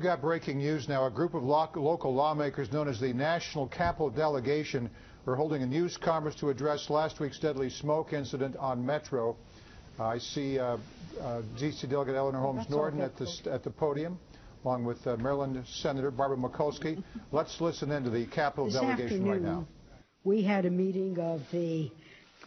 got breaking news now. A group of local lawmakers known as the National Capital Delegation are holding a news conference to address last week's deadly smoke incident on Metro. I see D.C. Delegate Eleanor Holmes Norton at the podium, along with Maryland Senator Barbara Mikulski. Let's listen in to the Capital Delegation right now. We had a meeting of the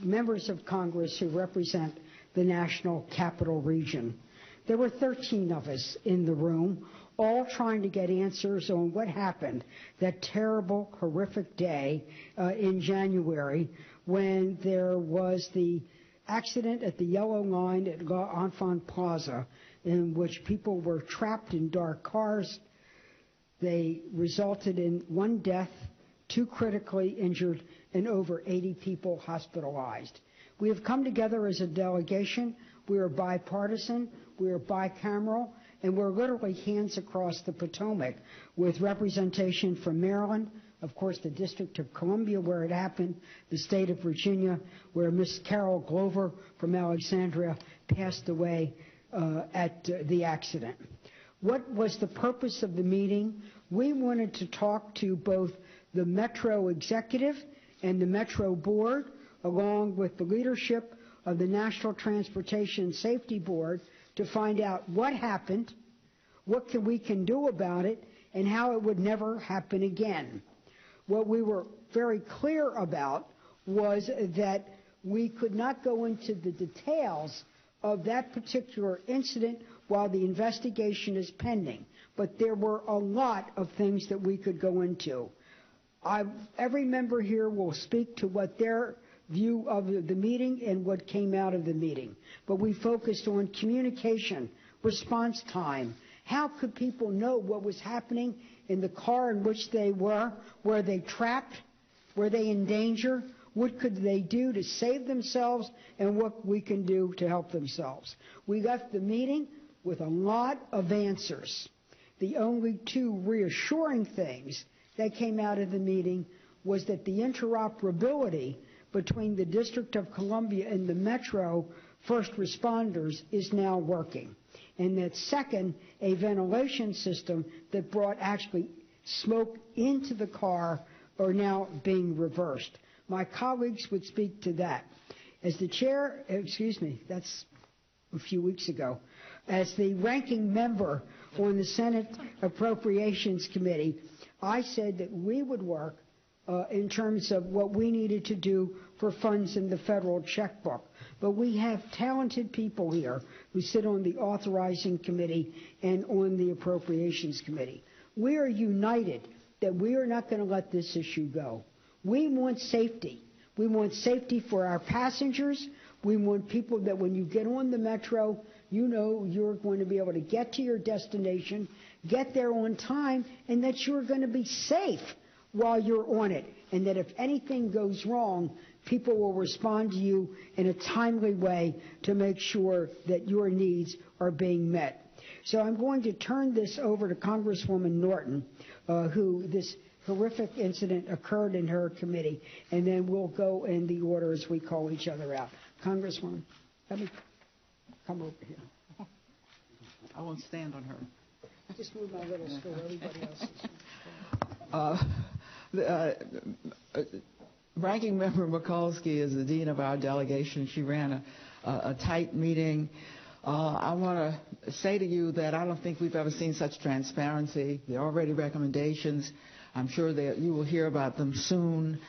members of Congress who represent the National Capital Region. There were 13 of us in the room, all trying to get answers on what happened that terrible, horrific day in January when there was the accident at the Yellow Line at Enfant Plaza, in which people were trapped in dark cars. They resulted in 1 death, 2 critically injured, and over 80 people hospitalized. We have come together as a delegation. We are bipartisan, we are bicameral, and we're literally hands across the Potomac with representation from Maryland, of course the District of Columbia where it happened, the state of Virginia where Miss Carol Glover from Alexandria passed away at the accident. What was the purpose of the meeting? We wanted to talk to both the Metro executive and the Metro board, along with the leadership of the National Transportation Safety Board, to find out what happened, what we can do about it, and how it would never happen again. What we were very clear about was that we could not go into the details of that particular incident while the investigation is pending, but there were a lot of things that we could go into. Every member here will speak to what their view of the meeting and what came out of the meeting. But we focused on communication, response time. How could people know what was happening in the car in which they were? Were they trapped? Were they in danger? What could they do to save themselves, and what we can do to help themselves? We left the meeting with a lot of answers. The only 2 reassuring things that came out of the meeting was that the interoperability between the District of Columbia and the Metro first responders is now working. And that second, a ventilation system that brought actually smoke into the car are now being reversed. My colleagues would speak to that. As the chair, that's a few weeks ago, as the ranking member on the Senate Appropriations Committee, I said that we would work in terms of what we needed to do for funds in the federal checkbook. But we have talented people here who sit on the Authorizing Committee and on the Appropriations Committee. We are united that we are not going to let this issue go. We want safety. We want safety for our passengers. We want people that when you get on the Metro, you know you're going to be able to get to your destination, get there on time, and that you're going to be safe while you're on it, and that if anything goes wrong, people will respond to you in a timely way to make sure that your needs are being met. So I'm going to turn this over to Congresswoman Norton, who this horrific incident occurred in her committee, and then we'll go in the order as we call each other out. Congresswoman, let me come over here. I won't stand on her. Just move my little stool. Everybody else is. Ranking Member Mikulski is the dean of our delegation. She ran a tight meeting. I want to say to you that I don't think we've ever seen such transparency. There are already recommendations. I'm sure that you will hear about them soon.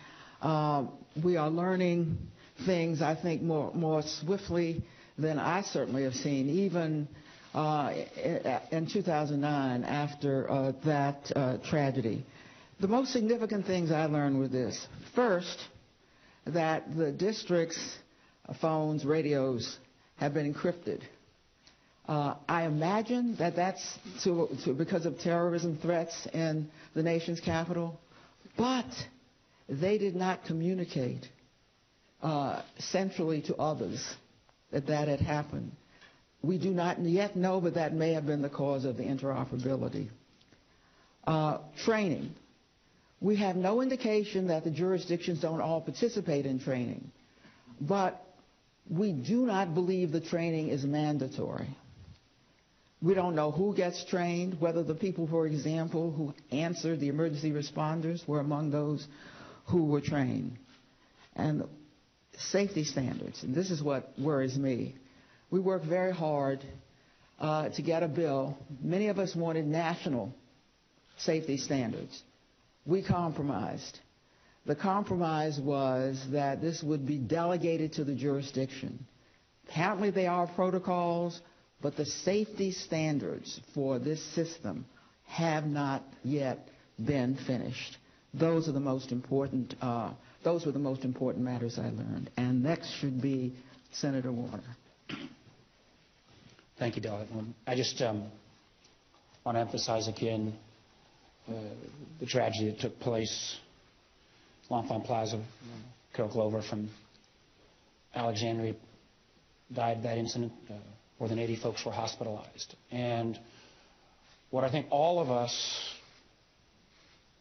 We are learning things, I think, more swiftly than I certainly have seen, even in 2009 after that tragedy. The most significant things I learned were this. First, that the district's phones, radios have been encrypted. I imagine that that's because of terrorism threats in the nation's capital, but they did not communicate centrally to others that had happened. We do not yet know, but that may have been the cause of the interoperability. Training. We have no indication that the jurisdictions don't all participate in training, but we do not believe the training is mandatory. We don't know who gets trained, whether the people, for example, who answered the emergency responders were among those who were trained. And safety standards, and this is what worries me. We worked very hard to get a bill. Many of us wanted national safety standards. We compromised. The compromise was that this would be delegated to the jurisdiction. Apparently they are protocols, but the safety standards for this system have not yet been finished. Those are the most important. Those were the most important matters I learned. And next should be Senator Warner. Thank you, Delegate. I just want to emphasize again the tragedy that took place. L'Enfant Plaza, Carol Glover from Alexandria died in that incident. More than 80 folks were hospitalized. And what I think all of us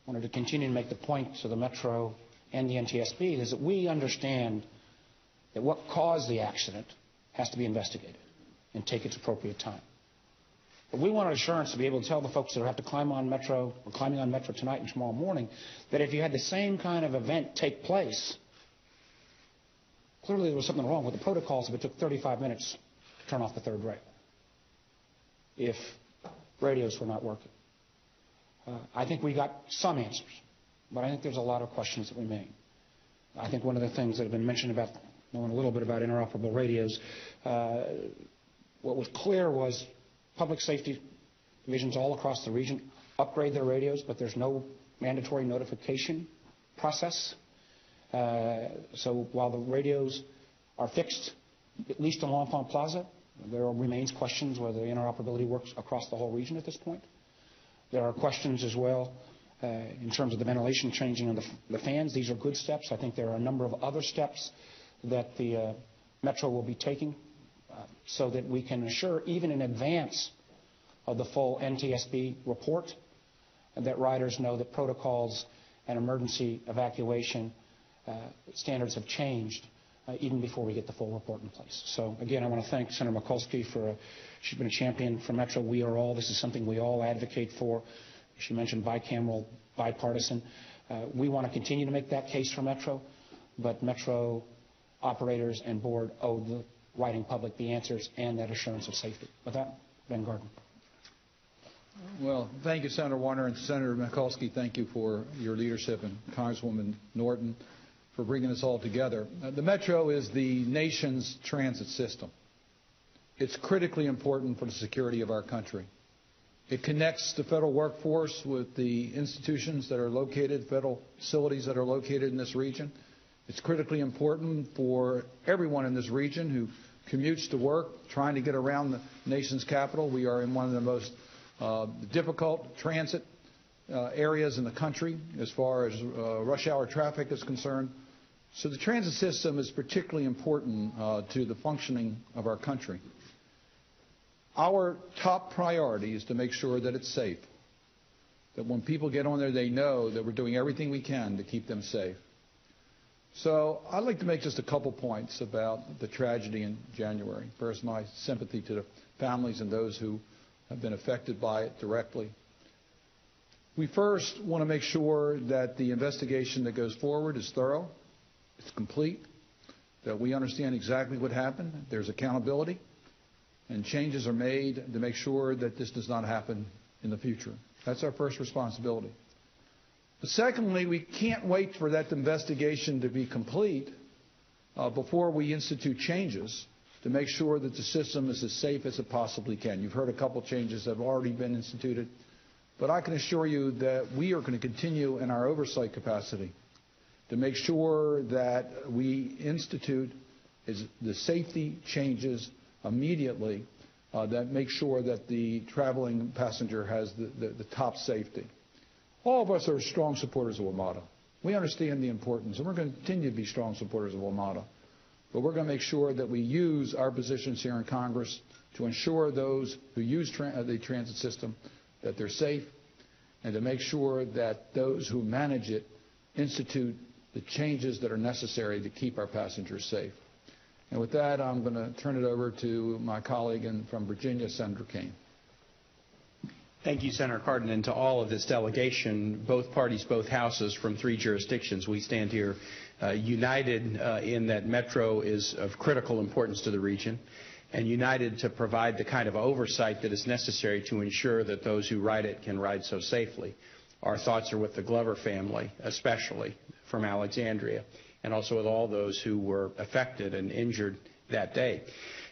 wanted to continue to make the point to the Metro and the NTSB is that we understand that what caused the accident has to be investigated and take its appropriate time. But we wanted assurance to be able to tell the folks that have to climb on Metro or climbing on Metro tonight and tomorrow morning that if you had the same kind of event take place, clearly there was something wrong with the protocols if it took 35 minutes to turn off the third rail, if radios were not working. I think we got some answers, but I think there's a lot of questions that remain. I think one of the things that have been mentioned about, knowing a little bit about interoperable radios, what was clear was public safety divisions all across the region upgrade their radios, but there's no mandatory notification process. So while the radios are fixed, at least on L'Enfant Plaza, there remains questions whether the interoperability works across the whole region at this point. There are questions as well in terms of the ventilation changing on the fans. These are good steps. I think there are a number of other steps that the Metro will be taking so that we can assure, even in advance of the full NTSB report, that riders know that protocols and emergency evacuation standards have changed even before we get the full report in place. So again, I want to thank Senator Mikulski for, she's been a champion for Metro. We are all, this is something we all advocate for. She mentioned bicameral, bipartisan. We want to continue to make that case for Metro, but Metro operators and board owe the riding public the answers and that assurance of safety. With that, Ben Gardner. Well, thank you, Senator Warner, and Senator Mikulski, thank you for your leadership, and Congresswoman Norton for bringing us all together. The Metro is the nation's transit system. It's critically important for the security of our country. It connects the federal workforce with the institutions that are located, federal facilities that are located in this region. It's critically important for everyone in this region who commutes to work, trying to get around the nation's capital. We are in one of the most difficult transit areas in the country as far as rush hour traffic is concerned. So the transit system is particularly important to the functioning of our country. Our top priority is to make sure that it's safe, that when people get on there, they know that we're doing everything we can to keep them safe. So I'd like to make just a couple points about the tragedy in January. First, my sympathy to the families and those who have been affected by it directly. We first want to make sure that the investigation that goes forward is thorough, it's complete, that we understand exactly what happened, there's accountability, and changes are made to make sure that this does not happen in the future. That's our first responsibility. But secondly, we can't wait for that investigation to be complete before we institute changes to make sure that the system is as safe as it possibly can. You've heard a couple changes that have already been instituted, but I can assure you that we are going to continue in our oversight capacity to make sure that we institute the safety changes immediately that make sure that the traveling passenger has the top safety. All of us are strong supporters of WMATA. We understand the importance, and we're going to continue to be strong supporters of WMATA. But we're going to make sure that we use our positions here in Congress to ensure those who use the transit system that they're safe, and to make sure that those who manage it institute the changes that are necessary to keep our passengers safe. And with that, I'm going to turn it over to my colleague from Virginia, Senator Kaine. Thank you, Senator Cardin, and to all of this delegation, both parties, both houses from 3 jurisdictions. We stand here united in that Metro is of critical importance to the region, and united to provide the kind of oversight that is necessary to ensure that those who ride it can ride so safely. Our thoughts are with the Glover family, especially from Alexandria, and also with all those who were affected and injured that day.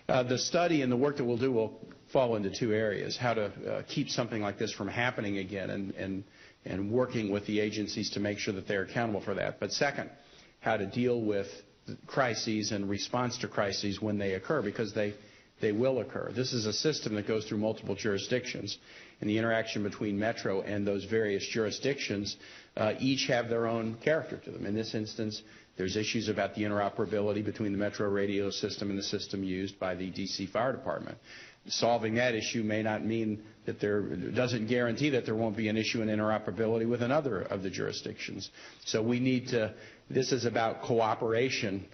The study and the work that we'll do will fall into 2 areas: how to keep something like this from happening again, and working with the agencies to make sure that they're accountable for that. But second, how to deal with crises and response to crises when they occur, because they will occur. This is a system that goes through multiple jurisdictions, and the interaction between Metro and those various jurisdictions each have their own character to them. In this instance, there's issues about the interoperability between the Metro radio system and the system used by the D.C. Fire Department. Solving that issue may not mean that doesn't guarantee that there won't be an issue in interoperability with another of the jurisdictions. So we need to, this is about cooperation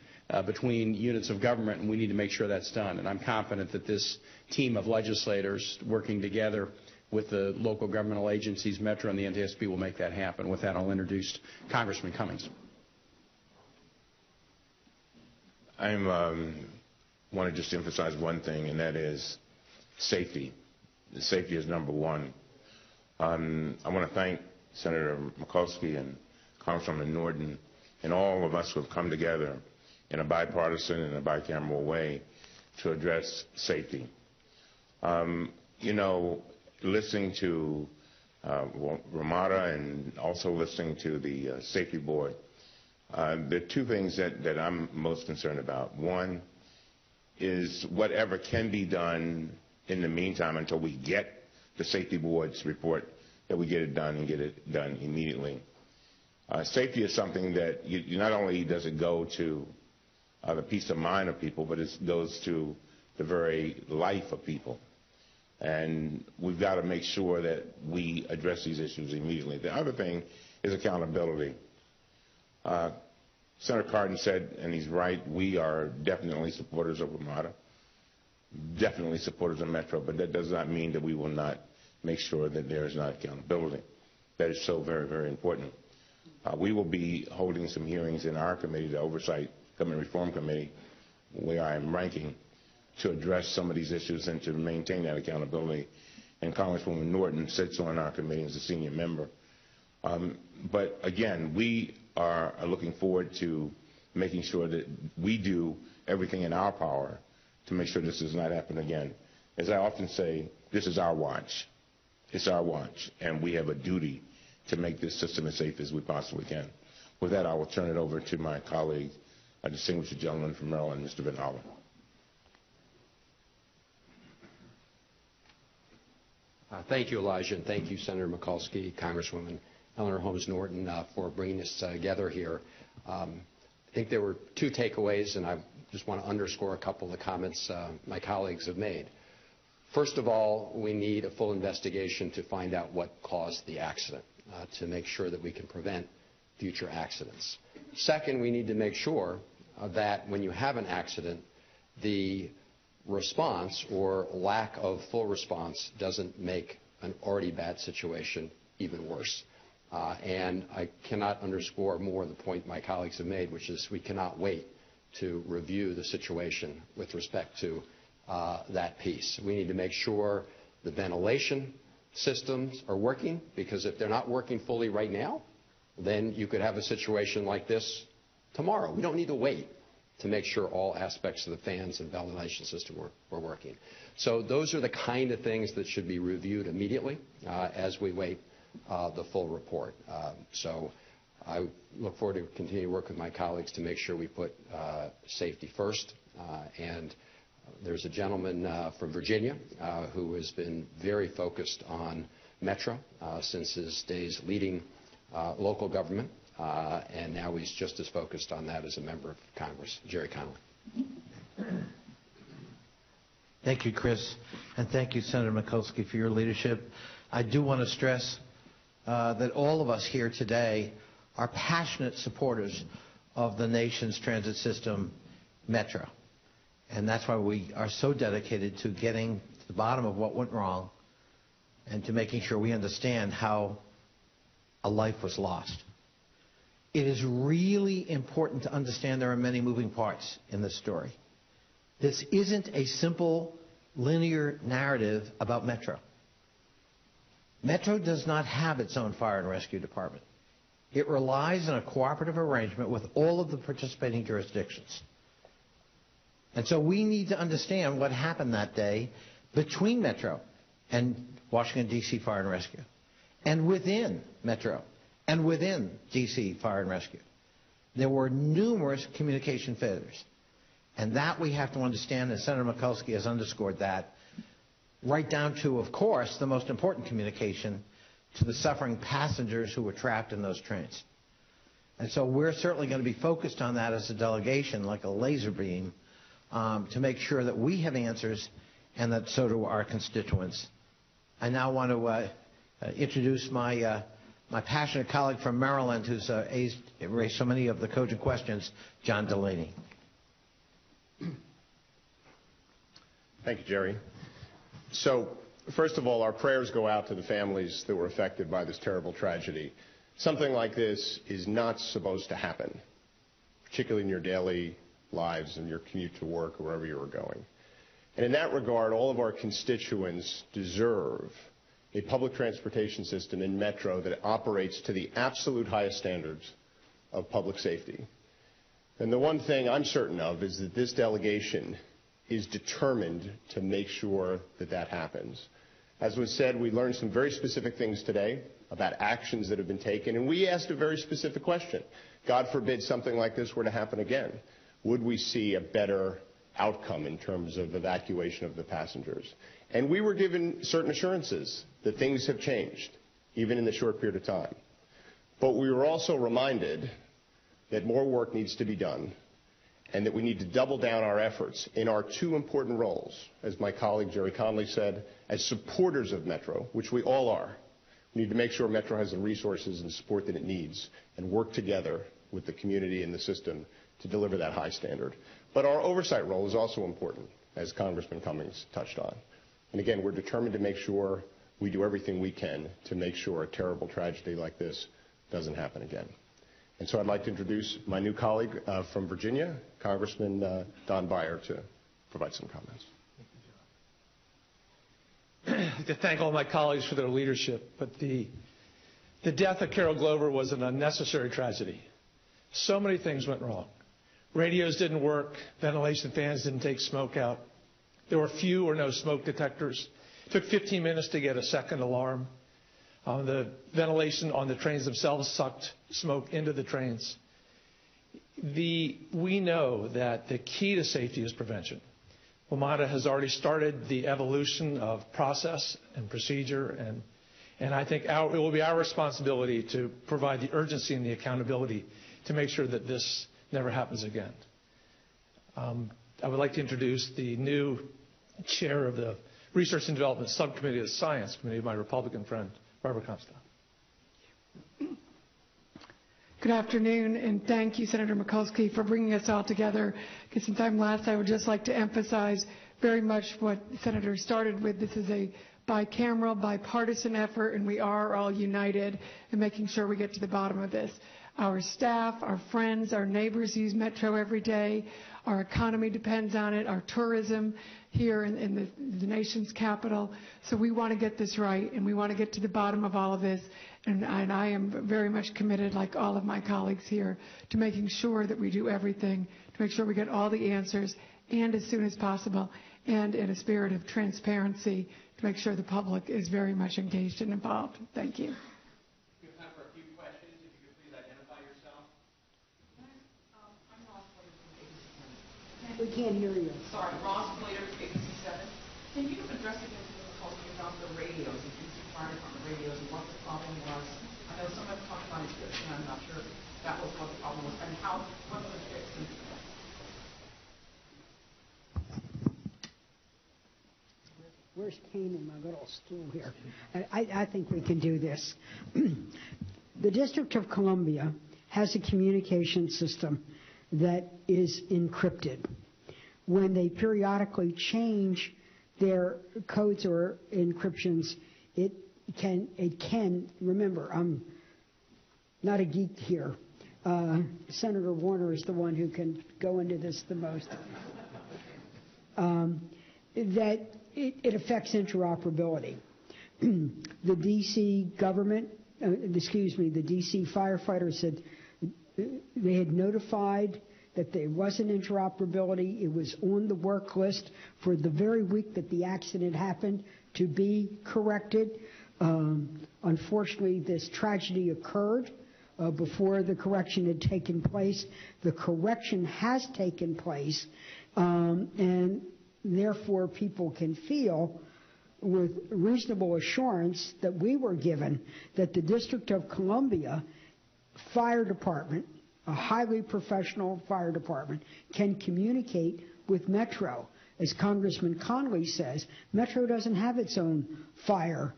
between units of government, and we need to make sure that's done. And I'm confident that this team of legislators working together with the local governmental agencies, Metro and the NTSB, will make that happen. With that, I'll introduce Congressman Cummings. I want to just emphasize one thing, and that is safety. Safety is number one. I want to thank Senator Mikulski and Congresswoman Norton and all of us who have come together in a bipartisan and a bicameral way to address safety. You know, listening to Ramada and also listening to the Safety Board, there are 2 things that I'm most concerned about. One is whatever can be done in the meantime until we get the Safety Board's report, that we get it done and get it done immediately. Safety is something that you not only does it go to the peace of mind of people, but it goes to the very life of people. And we've got to make sure that we address these issues immediately. The other thing is accountability. Senator Cardin said, and he's right, we are definitely supporters of Ramada, definitely supporters of Metro, but that does not mean that we will not make sure that there is not accountability. That is so very, very important. We will be holding some hearings in our committee, the Oversight Government Reform Committee, where I am ranking, to address some of these issues and to maintain that accountability. And Congresswoman Norton sits on our committee as a senior member. But again, we are looking forward to making sure that we do everything in our power to make sure this does not happen again. As I often say, this is our watch. It's our watch, and we have a duty to make this system as safe as we possibly can. With that, I will turn it over to my colleague, a distinguished gentleman from Maryland, Mr. Van Hollen. Thank you, Elijah, and thank you, Senator Mikulski, Congresswoman Eleanor Holmes Norton, for bringing us together here. I think there were 2 takeaways, and I just want to underscore a couple of the comments my colleagues have made. First of all, we need a full investigation to find out what caused the accident, to make sure that we can prevent future accidents. Second, we need to make sure that when you have an accident, the response or lack of full response doesn't make an already bad situation even worse. And I cannot underscore more the point my colleagues have made, which is we cannot wait to review the situation with respect to that piece. We need to make sure the ventilation systems are working, because if they're not working fully right now, then you could have a situation like this tomorrow. We don't need to wait to make sure all aspects of the fans and ventilation system were working. So those are the kind of things that should be reviewed immediately as we wait the full report. So I look forward to continue to work with my colleagues to make sure we put safety first. And there's a gentleman from Virginia who has been very focused on Metro since his days leading local government. And now he's just as focused on that as a member of Congress, Jerry Connolly. Thank you, Chris, and thank you, Senator Mikulski, for your leadership. I do want to stress that all of us here today are passionate supporters of the nation's transit system, Metro. And that's why we are so dedicated to getting to the bottom of what went wrong and to making sure we understand how a life was lost. It is really important to understand there are many moving parts in this story. This isn't a simple linear narrative about Metro. Metro does not have its own fire and rescue department. It relies on a cooperative arrangement with all of the participating jurisdictions. And so we need to understand what happened that day between Metro and Washington, D.C. Fire and Rescue, and within Metro and within D.C. Fire and Rescue. There were numerous communication failures. And that we have to understand, and Senator Mikulski has underscored that, right down to, of course, the most important communication to the suffering passengers who were trapped in those trains. And so we're certainly going to be focused on that as a delegation, like a laser beam, to make sure that we have answers and that so do our constituents. I now want to introduce my passionate colleague from Maryland who's raised so many of the cogent questions, John Delaney. Thank you, Jerry. So, first of all, our prayers go out to the families that were affected by this terrible tragedy. Something like this is not supposed to happen, particularly in your daily lives and your commute to work or wherever you were going. And in that regard, all of our constituents deserve a public transportation system in Metro that operates to the absolute highest standards of public safety. And the one thing I'm certain of is that this delegation is determined to make sure that that happens. As was said, we learned some very specific things today about actions that have been taken, and we asked a very specific question. God forbid something like this were to happen again. Would we see a better outcome in terms of evacuation of the passengers? And we were given certain assurances that things have changed, even in the short period of time. But we were also reminded that more work needs to be done and that we need to double down our efforts in our two important roles, as my colleague Jerry Conley said, as supporters of Metro, which we all are. We need to make sure Metro has the resources and support that it needs and work together with the community and the system to deliver that high standard. But our oversight role is also important, as Congressman Cummings touched on. And again, we're determined to make sure we do everything we can to make sure a terrible tragedy like this doesn't happen again. And so I'd like to introduce my new colleague from Virginia, Congressman Don Beyer, to provide some comments. I'd like to thank all my colleagues for their leadership, but the death of Carol Glover was an unnecessary tragedy. So many things went wrong. Radios didn't work, ventilation fans didn't take smoke out. There were few or no smoke detectors. It took 15 minutes to get a second alarm. The ventilation on the trains themselves sucked smoke into the trains. We know that the key to safety is prevention. WMATA has already started the evolution of process and procedure, and I think it will be our responsibility to provide the urgency and the accountability to make sure that this never happens again. I would like to introduce the new chair of the Research and Development Subcommittee of the Science Committee, my Republican friend, Barbara Comstock. Good afternoon, and thank you, Senator Mikulski, for bringing us all together. Because since I'm last, I would just like to emphasize very much what the Senator started with. This is a bicameral, bipartisan effort, and we are all united in making sure we get to the bottom of this. Our staff, our friends, our neighbors use Metro every day. Our economy depends on it, our tourism here in the nation's capital. So we want to get this right, and we want to get to the bottom of all of this. And I am very much committed, like all of my colleagues here, to making sure that we do everything to make sure we get all the answers, and as soon as possible, and in a spirit of transparency to make sure the public is very much engaged and involved. Thank you. We have time for a few questions. If you could please identify yourself. I'm Ross Slater from ABC7. We can't hear you. Sorry, Ross Slater, ABC7. Can you address again to the Mikulski about the radios, the DC Fire Department radios, and what the problem was? I know some have talked about encryption. I'm not sure that was what the problem was, and what was fixed. Where's Kane in my little stool here? I think we can do this. The District of Columbia has a communication system that is encrypted. When they periodically change their codes or encryptions, it can, remember, I'm not a geek here. Senator Warner is the one who can go into this the most. That it affects interoperability. The D.C. government, the D.C. firefighters said they had notified that there wasn't interoperability. It was on the work list for the very week that the accident happened to be corrected. Unfortunately, this tragedy occurred before the correction had taken place. The correction has taken place, and therefore people can feel with reasonable assurance that we were given that the District of Columbia Fire Department, a highly professional fire department, can communicate with Metro. As Congressman Conley says, Metro doesn't have its own fire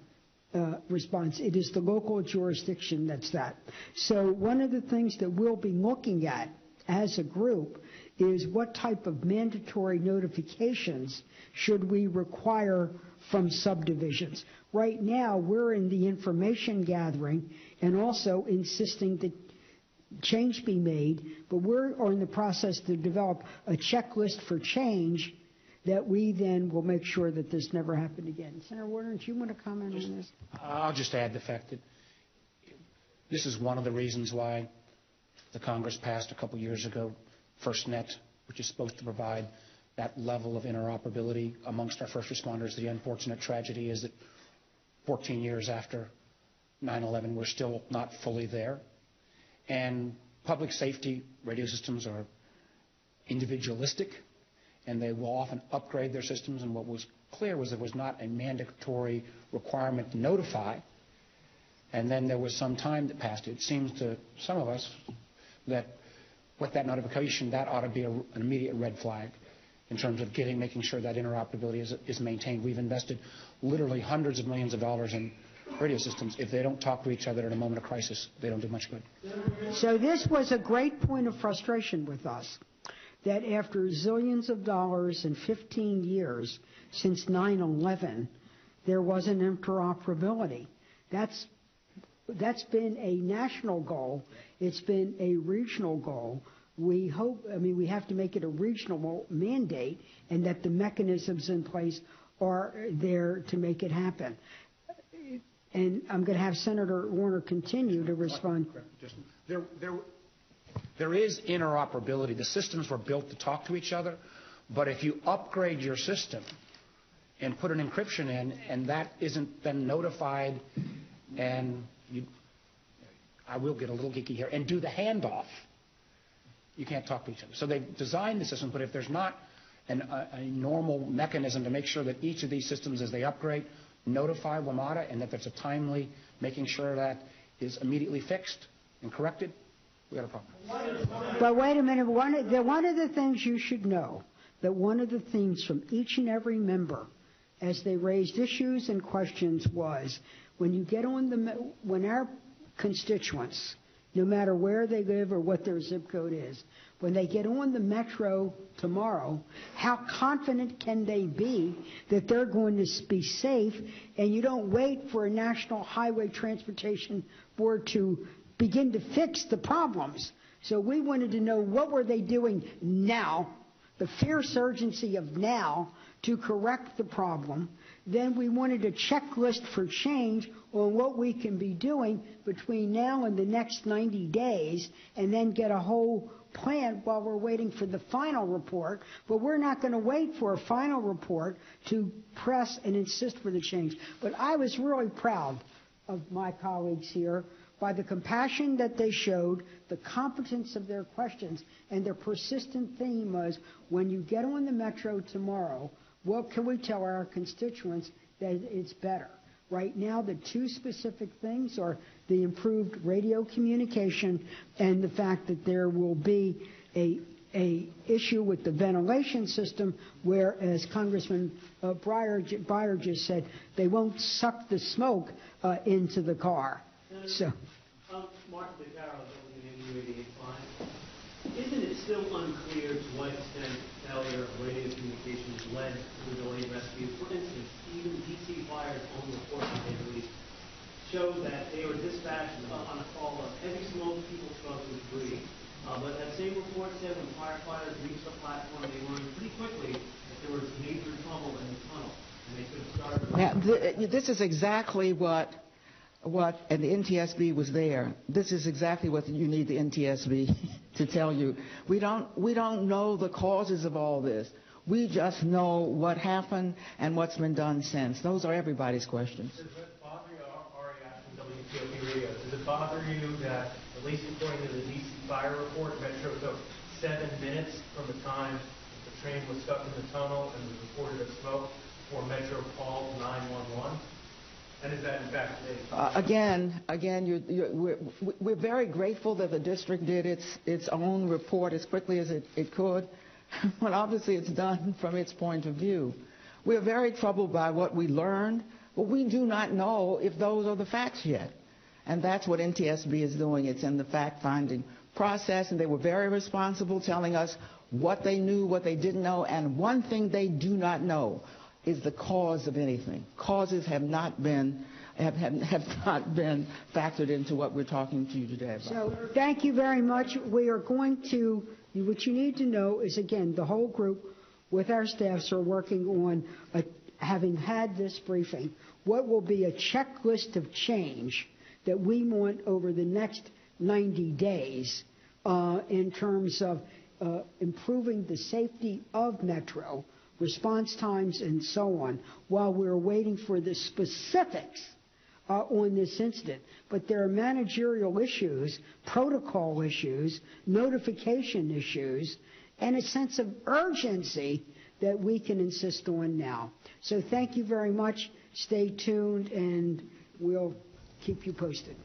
response. It is the local jurisdiction that's that. So one of the things that we'll be looking at as a group is what type of mandatory notifications should we require from subdivisions. Right now, we're in the information gathering and also insisting that change be made, but we're in the process to develop a checklist for change that we then will make sure that this never happened again. Senator Warner, do you want to comment on this? I'll just add the fact that this is one of the reasons why the Congress passed a couple years ago FirstNet, which is supposed to provide that level of interoperability amongst our first responders. The unfortunate tragedy is that 14 years after 9/11, we're still not fully there. And public safety radio systems are individualistic, and they will often upgrade their systems. And what was clear was there was not a mandatory requirement to notify. And then there was some time that passed. It seems to some of us that with that notification, that ought to be an immediate red flag in terms of making sure that interoperability is maintained. We've invested literally hundreds of millions of dollars in radio systems. If they don't talk to each other at a moment of crisis, they don't do much good. So this was a great point of frustration with us, that after zillions of dollars and 15 years since 9/11, there wasn't interoperability. That's been a national goal. It's been a regional goal. We have to make it a regional mandate, and that the mechanisms in place are there to make it happen. And I'm going to have Senator Warner continue to respond. There is interoperability. The systems were built to talk to each other, but if you upgrade your system and put an encryption in, and that isn't then notified, and I will get a little geeky here, and do the handoff, you can't talk to each other. So they've designed the system, but if there's not a normal mechanism to make sure that each of these systems, as they upgrade, notify WMATA, and that there's a timely making sure that is immediately fixed and corrected, we got a problem. But wait a minute. One of the things you should know, that one of the themes from each and every member as they raised issues and questions was, when our constituents, no matter where they live or what their zip code is, when they get on the Metro tomorrow, how confident can they be that they're going to be safe? And you don't wait for a National Highway Transportation Board to begin to fix the problems. So we wanted to know, what were they doing now, the fierce urgency of now, to correct the problem. Then we wanted a checklist for change on what we can be doing between now and the next 90 days, and then get a whole plan while we're waiting for the final report. But we're not going to wait for a final report to press and insist for the change. But I was really proud of my colleagues here by the compassion that they showed, the competence of their questions, and their persistent theme was, when you get on the Metro tomorrow, what can we tell our constituents that it's better? Right now, the two specific things are the improved radio communication and the fact that there will be a issue with the ventilation system where, as Congressman Breyer just said, they won't suck the smoke into the car. So, Mark McCarroll, WJLA 88.5. Isn't it still unclear to what extent failure of radio communications led to the delayed rescue. For instance, even DC Fire's own report that they released showed that they were dispatched on a call of heavy smoke, people struggling to breathe. But that same report said when firefighters reached the platform, they learned pretty quickly that there was major trouble in the tunnel, and they could have started. Now, this is exactly what, and the NTSB was there. This is exactly what you need the NTSB to tell you. We don't know the causes of all this. We just know what happened and what's been done since. Those are everybody's questions. Does it bother you, Ari from WJLA Radio, does it bother you that, at least according to the DC Fire report, Metro took 7 minutes from the time the train was stuck in the tunnel and was reported as smoke before Metro called 911? And is that in fact we're very grateful that the district did its own report as quickly as it could. But obviously it's done from its point of view. We're very troubled by what we learned, but we do not know if those are the facts yet. And that's what NTSB is doing. It's in the fact-finding process, and they were very responsible, telling us what they knew, what they didn't know, and one thing they do not know is the cause of anything. Causes have not been factored into what we're talking to you today about. So thank you very much. We are going to, what you need to know is, again, the whole group with our staffs are working on, having had this briefing, what will be a checklist of change that we want over the next 90 days in terms of improving the safety of Metro, response times, and so on, while we're waiting for the specifics on this incident. But there are managerial issues, protocol issues, notification issues, and a sense of urgency that we can insist on now. So thank you very much. Stay tuned, and we'll keep you posted.